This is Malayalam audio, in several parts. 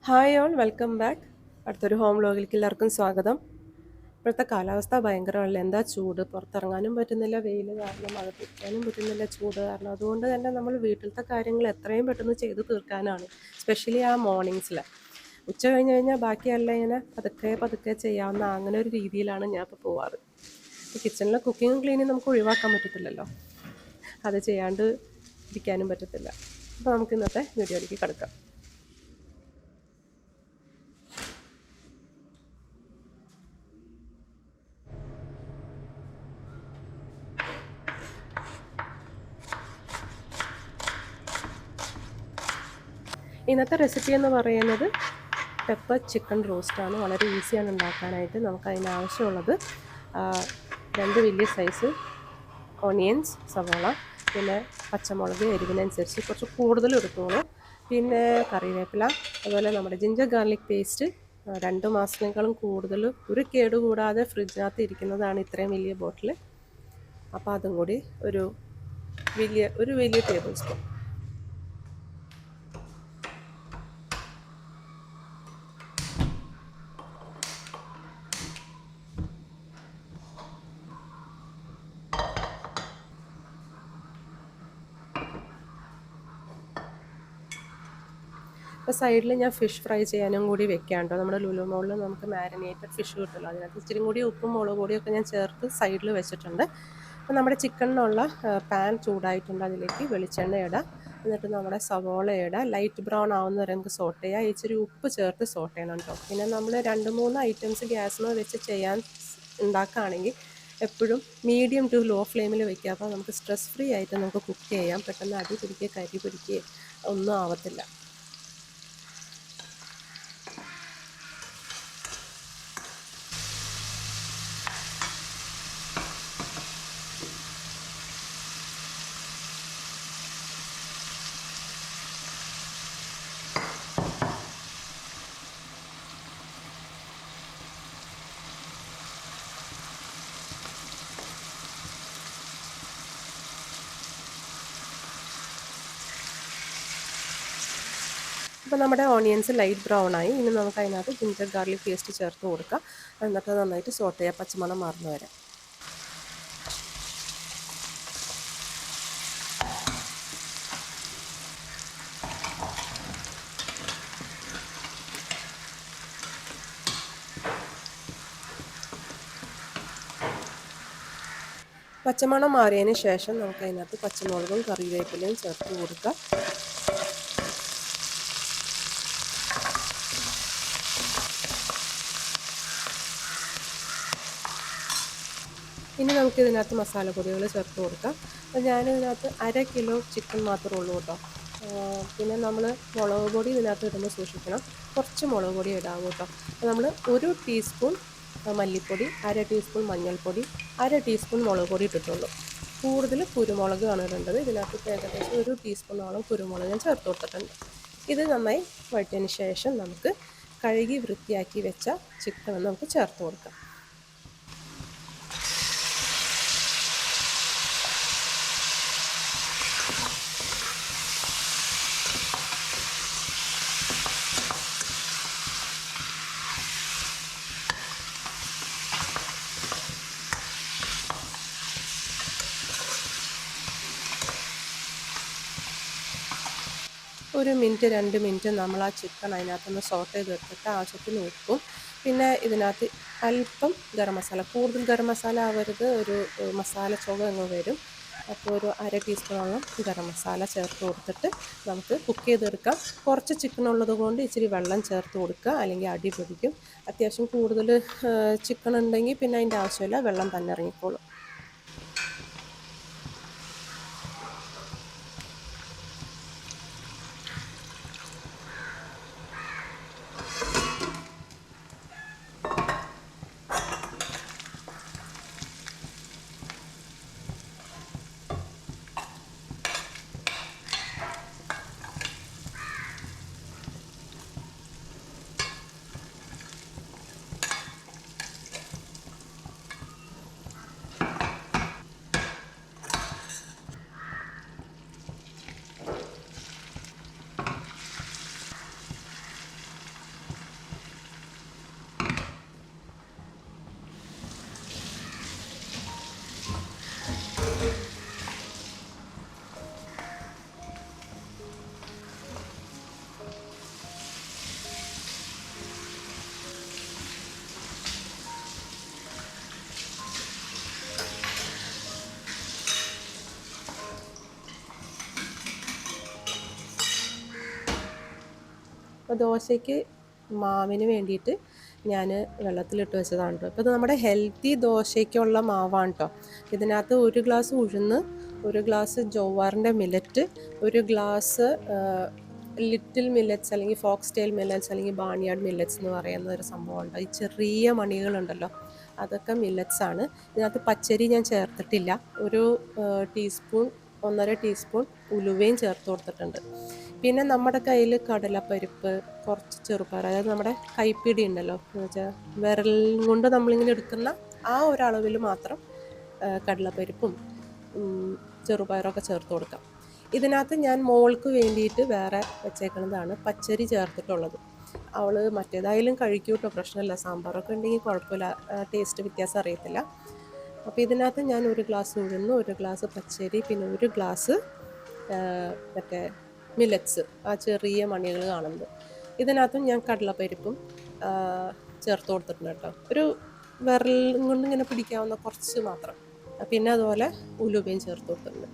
Hi all welcome back. അടുത്തൊരു ഹോം വ്ലോഗിലേക്ക് എല്ലാവർക്കും സ്വാഗതം. ഇപ്പോഴത്തെ കാലാവസ്ഥ ഭയങ്കരമല്ല, എന്താ ചൂട്, പുറത്തിറങ്ങാനും പറ്റുന്നില്ല, വെയിൽ കാരണം അകത്തിരിക്കാനും പറ്റുന്നില്ല, ചൂട് കാരണം. അതുകൊണ്ട് തന്നെ നമ്മൾ വീട്ടിലത്തെ കാര്യങ്ങൾ എത്രയും പെട്ടെന്ന് ചെയ്ത് തീർക്കാനാണ്, സ്പെഷ്യലി ആ മോർണിംഗ്സിൽ. ഉച്ച കഴിഞ്ഞ് കഴിഞ്ഞാൽ ബാക്കിയെല്ലാം ഇങ്ങനെ പതുക്കെ പതുക്കെ ചെയ്യാവുന്ന അങ്ങനെ ഒരു രീതിയിലാണ് ഞാൻ ഇപ്പോൾ പോവാറ്. കിച്ചണിലെ കുക്കിങ്ങും ക്ലീനിങ് നമുക്ക് ഒഴിവാക്കാൻ പറ്റത്തില്ലല്ലോ, അത് ചെയ്യാണ്ട് ഇരിക്കാനും പറ്റത്തില്ല. അപ്പോൾ നമുക്ക് ഇന്നത്തെ വീഡിയോയിലേക്ക് കിടക്കാം. ഇന്നത്തെ റെസിപ്പി എന്ന് പറയുന്നത് പെപ്പർ ചിക്കൻ റോസ്റ്റാണ്. വളരെ ഈസിയാണ് ഉണ്ടാക്കാനായിട്ട്. നമുക്ക് അതിനാവശ്യമുള്ളത് 2 വലിയ സൈസ് ഓണിയൻസ്, സവാള, പിന്നെ പച്ചമുളക് എരിവിനനുസരിച്ച് കുറച്ച് കൂടുതൽ എടുത്തോളൂ, പിന്നെ കറിവേപ്പില, അതുപോലെ നമ്മുടെ ജിഞ്ചർ ഗാർലിക് പേസ്റ്റ് 2 മാസത്തേക്കാളും കൂടുതൽ ഒരു കേടുകൂടാതെ ഫ്രിഡ്ജിനകത്ത് ഇരിക്കുന്നതാണ് ഇത്രയും വലിയ ബോട്ടിൽ. അപ്പോൾ അതും കൂടി ഒരു വലിയ ടേബിൾ സ്പൂൺ. അപ്പോൾ സൈഡിൽ ഞാൻ ഫിഷ് ഫ്രൈ ചെയ്യാനും കൂടി വെക്കാണ്ടോ. നമ്മുടെ ലുലു മോളിൽ നമുക്ക് മാരിനേറ്റഡ് ഫിഷ് കിട്ടുമല്ലോ, അതിനകത്ത് ഇച്ചിരി കൂടി ഉപ്പും മുളക് പൊടിയൊക്കെ ഞാൻ ചേർത്ത് സൈഡിൽ വെച്ചിട്ടുണ്ട്. അപ്പോൾ നമ്മുടെ ചിക്കനിനുള്ള പാൻ ചൂടായിട്ടുണ്ട്, അതിലേക്ക് വെളിച്ചെണ്ണ ഇടാം. എന്നിട്ട് നമ്മുടെ സവോള ഇടാം. ലൈറ്റ് ബ്രൗൺ ആവുന്ന വരെ നമുക്ക് സോട്ട് ചെയ്യാം. ഇച്ചിരി ഉപ്പ് ചേർത്ത് സോട്ട് ചെയ്യണം കേട്ടോ. പിന്നെ നമ്മൾ 2-3 ഐറ്റംസ് ഗ്യാസിൽ വെച്ച് ഉണ്ടാക്കുകയാണെങ്കിൽ എപ്പോഴും മീഡിയം ടു ലോ ഫ്ലെയിമിൽ വെക്കുക. അപ്പോൾ നമുക്ക് സ്ട്രെസ് ഫ്രീ ആയിട്ട് നമുക്ക് കുക്ക് ചെയ്യാം. പെട്ടെന്ന് അടി പിടിക്കുക, കരി പിടിക്കുക ഒന്നും ആവത്തില്ല. അപ്പോൾ നമ്മുടെ ഓണിയൻസ് ലൈറ്റ് ബ്രൗൺ ആയി. ഇനി നമുക്ക് അതിനകത്ത് ജിഞ്ചർ ഗാർലിക് പേസ്റ്റ് ചേർത്ത് കൊടുക്കാം. എന്നിട്ട് നന്നായിട്ട് സോട്ട് ചെയ്യാം, പച്ചമണം മാറുന്ന വരെ. പച്ചമണം മാറിയതിന് ശേഷം നമുക്ക് അതിനകത്ത് പച്ചമുളകും കറിവേപ്പിലയും ചേർത്ത് കൊടുക്കാം. ഇനി നമുക്ക് ഇതിനകത്ത് മസാലപ്പൊടികൾ ചേർത്ത് കൊടുക്കാം. അപ്പോൾ ഞാനിതിനകത്ത് 1/2 കിലോ ചിക്കൻ മാത്രമേ ഉള്ളൂ കേട്ടോ. പിന്നെ നമ്മൾ മുളക് പൊടി ഇതിനകത്ത് ഇടുമ്പോൾ സൂക്ഷിക്കണം, കുറച്ച് മുളക് പൊടി ഇടാവും കേട്ടോ. അപ്പോൾ നമ്മൾ 1 ടീസ്പൂൺ മല്ലിപ്പൊടി, 1/2 ടീസ്പൂൺ മഞ്ഞൾപ്പൊടി, 1/2 ടീസ്പൂൺ മുളക് പൊടി ഇട്ടിട്ടുള്ളൂ. കൂടുതൽ കുരുമുളകാണ് ഇടേണ്ടത്. ഇതിനകത്ത് ഏകദേശം 1 ടീസ്പൂണോളം കുരുമുളക് ഞാൻ ചേർത്ത് കൊടുത്തിട്ടുണ്ട്. ഇത് നന്നായി വഴറ്റിയതിന് ശേഷം നമുക്ക് കഴുകി വൃത്തിയാക്കി വെച്ച ചിക്കൻ നമുക്ക് ചേർത്ത് കൊടുക്കാം. ഒരു മിനിറ്റ് 2 മിനിറ്റ് നമ്മൾ ആ ചിക്കൻ അതിനകത്തൊന്ന് സോട്ട് ചെയ്തെടുത്തിട്ട് ആവശ്യത്തിന് ഉപ്പും, പിന്നെ ഇതിനകത്ത് അല്പം ഗരം മസാല, കൂടുതൽ ഗരം മസാല ആവരുത്, ഒരു മസാല ചുവ അങ്ങ് വരും. അപ്പോൾ ഒരു 1/2 ടീസ്പൂണോളം ഗരം മസാല ചേർത്ത് കൊടുത്തിട്ട് നമുക്ക് കുക്ക് ചെയ്തെടുക്കാം. കുറച്ച് ചിക്കൻ ഉള്ളത് കൊണ്ട് ഇച്ചിരി വെള്ളം ചേർത്ത് കൊടുക്കുക, അല്ലെങ്കിൽ അടി പിടിക്കും. അത്യാവശ്യം കൂടുതൽ ചിക്കൻ ഉണ്ടെങ്കിൽ പിന്നെ അതിൻ്റെ ആവശ്യമില്ല, വെള്ളം തന്നെ ഇറങ്ങിക്കോളും. അപ്പോൾ ദോശയ്ക്ക് മാവിന് വേണ്ടിയിട്ട് ഞാൻ വെള്ളത്തിലിട്ട് വെച്ചതാണ് കേട്ടോ. ഇപ്പോൾ ഇത് നമ്മുടെ ഹെൽത്തി ദോശയ്ക്കുള്ള മാവാണ് കേട്ടോ. ഇതിനകത്ത് 1 ഗ്ലാസ് ഉഴുന്ന്, 1 ഗ്ലാസ് ജോവാറിൻ്റെ മില്ലറ്റ്, 1 ഗ്ലാസ് ലിറ്റിൽ മില്ലറ്റ്സ് അല്ലെങ്കിൽ ഫോക്സ് ടെയിൽ മില്ലറ്റ്സ് അല്ലെങ്കിൽ ബാണിയാർഡ് മില്ലറ്റ്സ് എന്ന് പറയുന്ന ഒരു സംഭവമുണ്ട്. ഈ ചെറിയ മണികളുണ്ടല്ലോ, അതൊക്കെ മില്ലറ്റ്സ് ആണ്. ഇതിനകത്ത് പച്ചരി ഞാൻ ചേർത്തിട്ടില്ല. ഒരു ടീസ്പൂൺ 1.5 ടീസ്പൂൺ ഉലുവയും ചേർത്ത് കൊടുത്തിട്ടുണ്ട്. പിന്നെ നമ്മുടെ കയ്യിൽ കടലപ്പരിപ്പ്, കുറച്ച് ചെറുപയർ, അതായത് നമ്മുടെ കൈപ്പിടി ഉണ്ടല്ലോ എന്ന് വെച്ചാൽ വിരൽ കൊണ്ട് നമ്മളിങ്ങനെ എടുക്കുന്ന ആ ഒരളവിൽ മാത്രം കടലപ്പരിപ്പും ചെറുപയറൊക്കെ ചേർത്ത് കൊടുക്കാം. ഇതിനകത്ത് ഞാൻ മോൾക്ക് വേണ്ടിയിട്ട് വേറെ വെച്ചേക്കുന്നതാണ് പച്ചരി ചേർത്തിട്ടുള്ളത്. അവൾ മറ്റേതായാലും കഴിക്കും കേട്ടോ, പ്രശ്നമില്ല. സാമ്പാറൊക്കെ ഉണ്ടെങ്കിൽ കുഴപ്പമില്ല, ടേസ്റ്റ് വ്യത്യാസം അറിയത്തില്ല. അപ്പോൾ ഇതിനകത്ത് ഞാൻ 1 ഗ്ലാസ് ഉഴുന്ന്, 1 ഗ്ലാസ് പച്ചരി, പിന്നെ 1 ഗ്ലാസ് മറ്റേ മില്ലറ്റ്സ്, ആ ചെറിയ മണികൾ കാണുന്നത്, ഇതിനകത്തും ഞാൻ കടലപ്പരിപ്പും ചേർത്ത് കൊടുത്തിട്ടുണ്ട് കേട്ടോ. ഒരു വിരൽ കൊണ്ട് ഇങ്ങനെ പിടിക്കാവുന്ന കുറച്ച് മാത്രം. പിന്നെ അതുപോലെ ഉലുവയും ചേർത്ത് കൊടുത്തിട്ടുണ്ട്.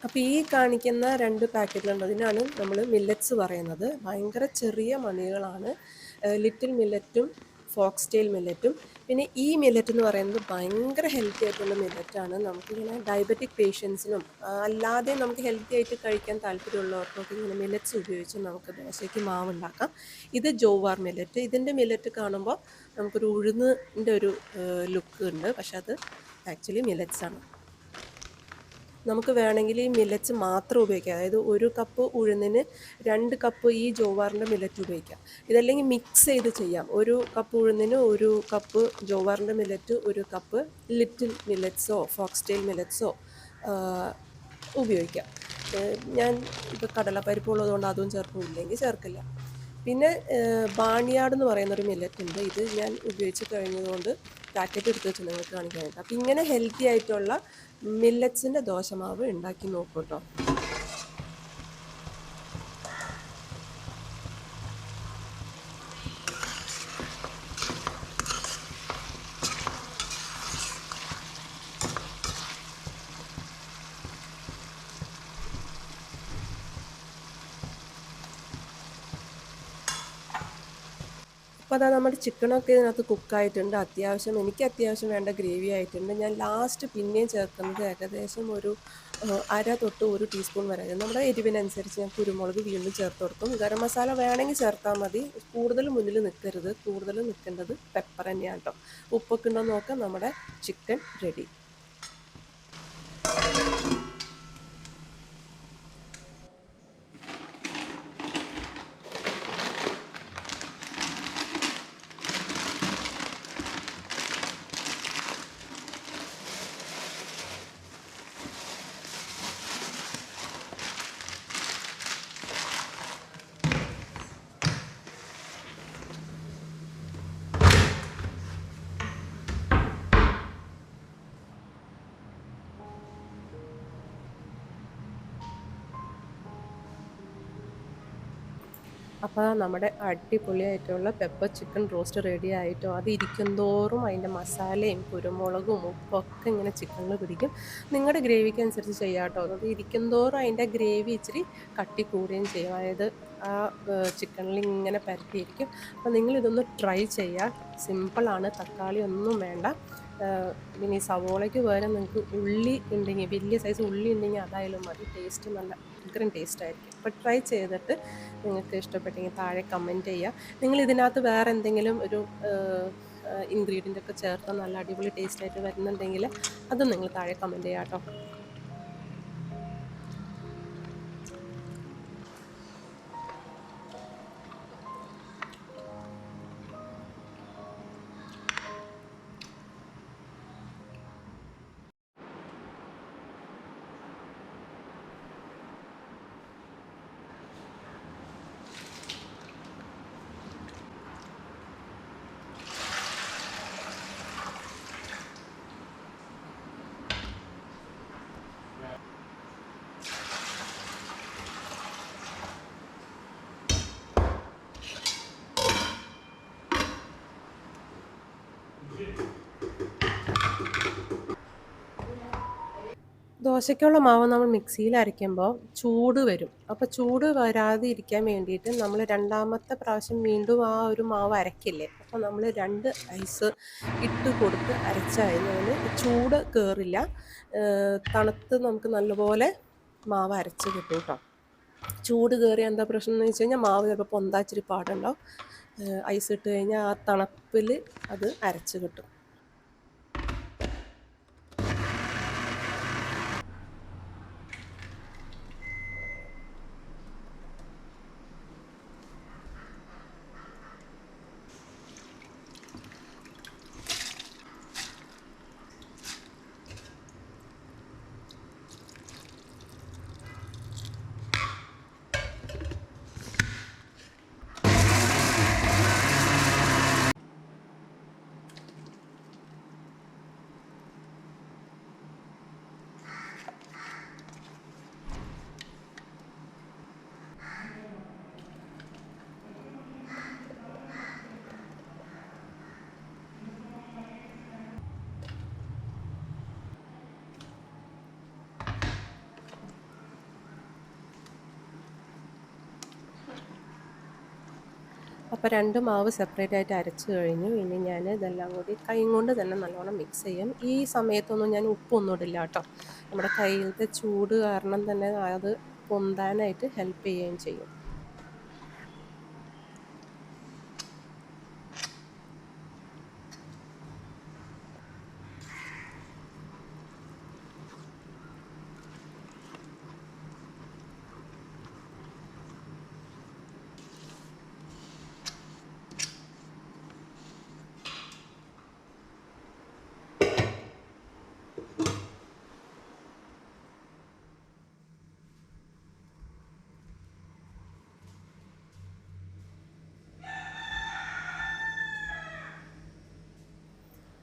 അപ്പോൾ ഈ കാണിക്കുന്ന 2 പാക്കറ്റിലുള്ളതിനാണ് നമ്മൾ മില്ലറ്റ്സ് പറയുന്നത്. ഭയങ്കര ചെറിയ മണികളാണ്. ലിറ്റിൽ മില്ലറ്റും ഫോക്സ് ടെയിൽ മില്ലറ്റും. പിന്നെ ഈ മില്ലറ്റ് എന്ന് പറയുന്നത് ഭയങ്കര ഹെൽത്തി ആയിട്ടുള്ള മില്ലറ്റാണ്. നമുക്കിങ്ങനെ ഡയബറ്റിക് പേഷ്യൻസിനും അല്ലാതെ നമുക്ക് ഹെൽത്തി ആയിട്ട് കഴിക്കാൻ താല്പര്യമുള്ളവർക്കൊക്കെ ഇങ്ങനെ മില്ലറ്റ്സ് ഉപയോഗിച്ച് നമുക്ക് ദോശയ്ക്ക് മാവ് ഉണ്ടാക്കാം. ഇത് ജോവാർ മില്ലറ്റ്. ഇതിൻ്റെ മില്ലറ്റ് കാണുമ്പോൾ നമുക്കൊരു ഉഴുന്നിൻ്റെ ഒരു ലുക്ക് ഉണ്ട്, പക്ഷെ അത് ആക്ച്വലി മില്ലറ്റ്സ് ആണ്. നമുക്ക് വേണമെങ്കിൽ ഈ മില്ലറ്റ്സ് മാത്രം ഉപയോഗിക്കാം. അതായത് 1 കപ്പ് ഉഴുന്നിന് 2 കപ്പ് ഈ ജോവാറിൻ്റെ മില്ലറ്റ് ഉപയോഗിക്കാം. ഇതല്ലെങ്കിൽ മിക്സ് ചെയ്ത് ചെയ്യാം. 1 കപ്പ് ഉഴുന്നിന് 1 കപ്പ് ജോവാറിൻ്റെ മില്ലറ്റ്, 1 കപ്പ് ലിറ്റിൽ മില്ലറ്റ്സോ ഫോക്സ് ടെയിൽ മില്ലറ്റ്സോ ഉപയോഗിക്കാം. ഞാൻ ഇപ്പോൾ കടലപ്പരിപ്പ് ഉള്ളതുകൊണ്ട് അതും ചേർക്കും, ഇല്ലെങ്കിൽ ചേർക്കില്ല. പിന്നെ ബാണിയാർഡ് എന്ന് പറയുന്നൊരു മില്ലറ്റ് ഉണ്ട്. ഇത് ഞാൻ ഉപയോഗിച്ച് കഴിഞ്ഞതുകൊണ്ട് പാക്കറ്റ് എടുത്ത് വെച്ച് നിങ്ങൾക്ക് കാണിക്കാനായിട്ട്. അപ്പോൾ ഇങ്ങനെ ഹെൽത്തി ആയിട്ടുള്ള മില്ലറ്റ്സിൻ്റെ ദോശമാവ് ഉണ്ടാക്കി നോക്കൂ കേട്ടോ. അപ്പോൾ അതാ നമ്മുടെ ചിക്കനൊക്കെ ഇതിനകത്ത് കുക്കായിട്ടുണ്ട്. എനിക്ക് അത്യാവശ്യം വേണ്ട ഗ്രേവി ആയിട്ടുണ്ട്. ഞാൻ ലാസ്റ്റ് പിന്നെയും ചേർക്കുന്നത് ഏകദേശം ഒരു 1/2 തൊട്ട് 1 ടീസ്പൂൺ വരെ. നമ്മുടെ എരിവിനനുസരിച്ച് ഞാൻ കുരുമുളക് വീണ്ടും ചേർത്ത് കൊടുക്കും. ഗരം മസാല വേണമെങ്കിൽ ചേർത്താൽ മതി. കൂടുതൽ മുന്നിൽ നിൽക്കരുത്. കൂടുതൽ നിൽക്കേണ്ടത് പെപ്പർ തന്നെയാണ് കേട്ടോ. ഉപ്പൊക്കെ ഉണ്ടോ നോക്കാം. നമ്മുടെ ചിക്കൻ റെഡി. അപ്പോൾ നമ്മുടെ അടിപൊളിയായിട്ടുള്ള പെപ്പർ ചിക്കൻ റോസ്റ്റ് റെഡി ആയിട്ടോ. അത് ഇരിക്കുന്തോറും അതിൻ്റെ മസാലയും കുരുമുളകും ഉപ്പൊക്കെ ഇങ്ങനെ ചിക്കനിൽ പിടിക്കും. നിങ്ങളുടെ ഗ്രേവിക്ക് അനുസരിച്ച് ചെയ്യാം കേട്ടോ. അത് ഇരിക്കുന്തോറും അതിൻ്റെ ഗ്രേവി ഇച്ചിരി കട്ടി കൂടുകയും ചെയ്യും. അതായത് ആ ചിക്കനിൽ ഇങ്ങനെ പരത്തിയിരിക്കും. അപ്പോൾ നിങ്ങളിതൊന്ന് ട്രൈ ചെയ്യുക. സിമ്പിളാണ്, തക്കാളി ഒന്നും വേണ്ട. പിന്നെ ഈ സവോളയ്ക്ക് പകരം നിങ്ങൾക്ക് ഉള്ളി ഉണ്ടെങ്കിൽ, വലിയ സൈസ് ഉള്ളി ഉണ്ടെങ്കിൽ അതായാലും മതി. ടേസ്റ്റ് നല്ല ഉഗ്രൻ ടേസ്റ്റ് ആയിരിക്കും. അപ്പോൾ ട്രൈ ചെയ്തിട്ട് നിങ്ങൾക്ക് ഇഷ്ടപ്പെട്ടെങ്കിൽ താഴെ കമൻറ്റ് ചെയ്യുക. നിങ്ങൾ ഇതിനകത്ത് വേറെ എന്തെങ്കിലും ഒരു ഇൻഗ്രീഡിയൻ്റ് ഒക്കെ ചേർത്ത് നല്ല അടിപൊളി ടേസ്റ്റ് ആയിട്ട് വരുന്നുണ്ടെങ്കിൽ അതും നിങ്ങൾ താഴെ കമൻറ്റ് ചെയ്യാം കേട്ടോ. ദോശയ്ക്കുള്ള മാവ് നമ്മൾ മിക്സിയിൽ അരയ്ക്കുമ്പോൾ ചൂട് വരും. അപ്പോൾ ചൂട് വരാതെ ഇരിക്കാൻ വേണ്ടിയിട്ട് നമ്മൾ രണ്ടാമത്തെ പ്രാവശ്യം വീണ്ടും ആ ഒരു മാവ് അരയ്ക്കില്ലേ, അപ്പോൾ നമ്മൾ 2 ഐസ് ഇട്ട് കൊടുത്ത് അരച്ച് കഴിഞ്ഞാൽ ചൂട് കയറില്ല. തണുത്ത് നമുക്ക് നല്ലപോലെ മാവ് അരച്ച് കിട്ടും കേട്ടോ. ചൂട് കയറിയ എന്താ പ്രശ്നം എന്ന് വെച്ച് കഴിഞ്ഞാൽ മാവ് ചിലപ്പോൾ പൊന്താച്ചിരി പാടുണ്ടാവും. ഐസ് ഇട്ട് കഴിഞ്ഞാൽ ആ തണുപ്പിൽ അത് അരച്ച് കിട്ടും. അപ്പോൾ 2 മാവ് സെപ്പറേറ്റ് ആയിട്ട് അരച്ച് കഴിഞ്ഞു. ഇനി ഞാൻ ഇതെല്ലാം കൂടി കൈ കൊണ്ട് തന്നെ നല്ലോണം മിക്സ് ചെയ്യും. ഈ സമയത്തൊന്നും ഞാൻ ഉപ്പൊന്നും ഇടില്ല കേട്ടോ. നമ്മുടെ കയ്യിലത്തെ ചൂട് കാരണം തന്നെ അത് പൊന്താനായിട്ട് ഹെൽപ്പ് ചെയ്യുകയും ചെയ്യും.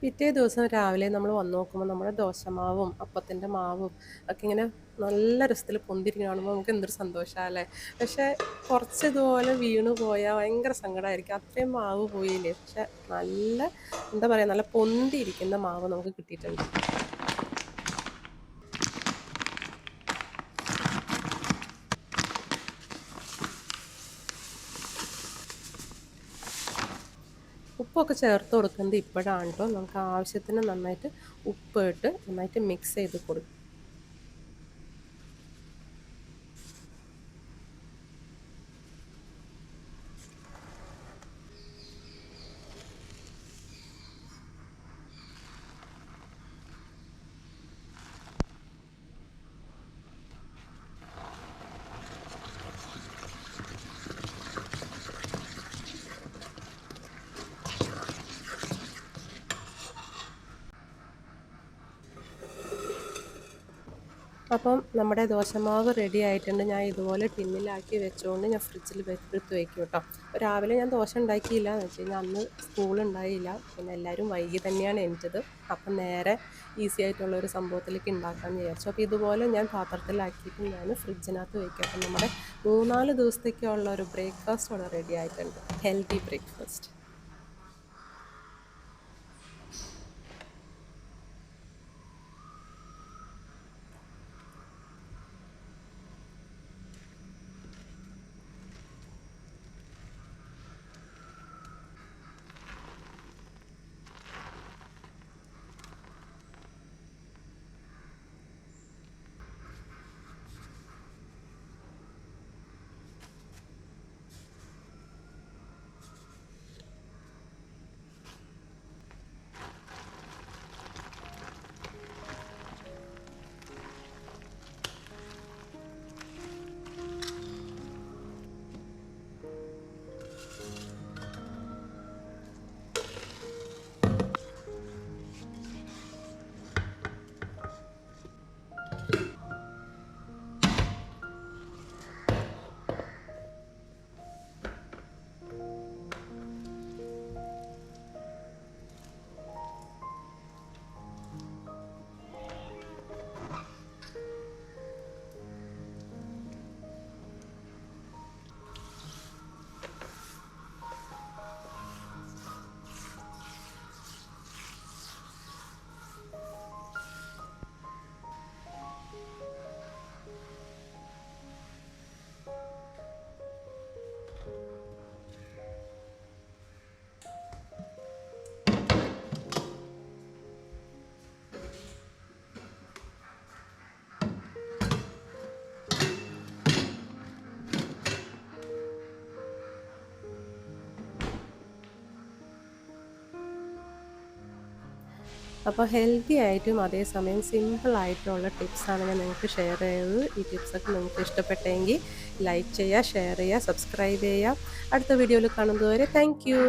പിറ്റേ ദിവസം രാവിലെ നമ്മൾ വന്ന് നോക്കുമ്പോൾ നമ്മുടെ ദോശമാവും അപ്പത്തിൻ്റെ മാവും ഒക്കെ ഇങ്ങനെ നല്ല രസത്തിൽ പൊന്തിരിഞ്ഞ് കാണുമ്പോൾ നമുക്ക് എന്തൊരു സന്തോഷമല്ലേ. പക്ഷേ കുറച്ച് ഇതുപോലെ വീണ് പോയാൽ ഭയങ്കര സങ്കടമായിരിക്കും. അത്രയും മാവ് പോയില്ലേ. പക്ഷെ നല്ല എന്താ പറയുക, നല്ല പൊന്തിയിരിക്കുന്ന മാവ് നമുക്ക് കിട്ടിയിട്ടുണ്ട്. ഉപ്പൊക്കെ ചേർത്ത് കൊടുക്കുന്നത് ഇപ്പോഴാണ് കേട്ടോ. നമുക്ക് ആവശ്യത്തിന് നന്നായിട്ട് ഉപ്പ് ഇട്ട് നന്നായിട്ട് മിക്സ് ചെയ്ത് കൊടുക്കും. അപ്പം നമ്മുടെ ദോശമാവ് റെഡി ആയിട്ടുണ്ട്. ഞാൻ ഇതുപോലെ ടിന്നിലാക്കി വെച്ചുകൊണ്ട് ഞാൻ ഫ്രിഡ്ജിൽ എടുത്ത് വയ്ക്കും കേട്ടോ. രാവിലെ ഞാൻ ദോശ ഉണ്ടാക്കിയില്ല എന്ന് വെച്ച് കഴിഞ്ഞാൽ അന്ന് സ്കൂൾ ഉണ്ടായില്ല. പിന്നെ എല്ലാവരും വൈകി തന്നെയാണ് എണീറ്റത്. അപ്പം നേരെ ഈസി ആയിട്ടുള്ള ഒരു സംഭവത്തിലേക്ക് ഉണ്ടാക്കാമെന്ന് വിചാരിച്ചു. അപ്പോൾ ഇതുപോലെ ഞാൻ പാത്രത്തിലാക്കിയിട്ട് ഞാൻ ഫ്രിഡ്ജിനകത്ത് വയ്ക്കും. അപ്പം നമ്മുടെ 3-4 ദിവസത്തേക്കുള്ള ഒരു ബ്രേക്ക്ഫാസ്റ്റ് അവിടെ റെഡി ആയിട്ടുണ്ട്. Healthy breakfast. അപ്പോൾ ഹെൽത്തി ആയിട്ടും അതേസമയം സിമ്പിളായിട്ടുള്ള ടിപ്സാണ് ഞാൻ നിങ്ങൾക്ക് ഷെയർ ചെയ്തത്. ഈ ടിപ്സൊക്കെ നിങ്ങൾക്ക് ഇഷ്ടപ്പെട്ടെങ്കിൽ ലൈക്ക് ചെയ്യുക, ഷെയർ ചെയ്യുക, സബ്സ്ക്രൈബ് ചെയ്യുക. അടുത്ത വീഡിയോയിൽ കാണുന്നതുവരെ താങ്ക് യു.